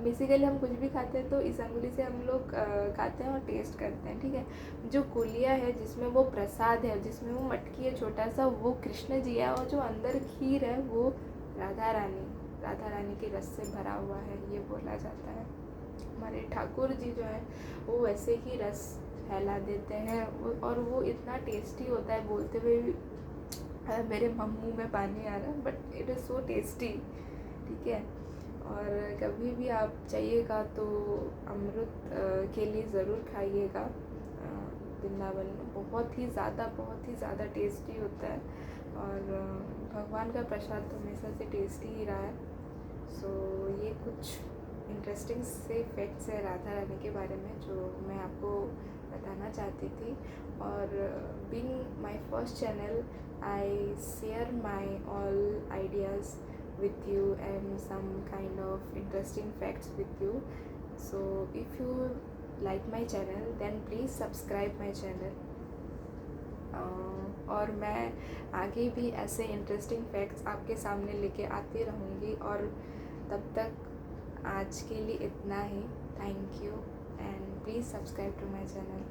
बेसिकली हम कुछ भी खाते हैं तो इस अंगुली से हम लोग खाते हैं और टेस्ट करते हैं, ठीक है। जो कुलिया है जिसमें वो प्रसाद है, जिसमें वो मटकी है छोटा सा, वो कृष्ण जी है, और जो अंदर खीर है वो राधा रानी के रस से भरा हुआ है, ये बोला जाता है। हमारे ठाकुर जी जो है वो वैसे ही रस फैला देते हैं, और वो इतना टेस्टी होता है, बोलते हुए भी मेरे मुँह में पानी आ रहा है, but it is so tasty, ठीक है। और कभी भी आप चाहिएगा तो अमृत के लिए ज़रूर खाइएगा। वृंदावन में बहुत ही ज़्यादा टेस्टी होता है, और भगवान का प्रसाद तो हमेशा से टेस्टी ही रहा है। सो ये कुछ इंटरेस्टिंग से फैक्ट्स है राधा रानी के बारे में जो मैं आपको बताना चाहती थी। और being my first channel, I share my all ideas with you and some kind of interesting facts with you. So if you like my channel then please subscribe my channel. और मैं आगे भी ऐसे इंटरेस्टिंग फैक्ट्स आपके सामने लेके आती रहूँगी, और तब तक आज के लिए इतना ही। Thank you and please subscribe to my channel.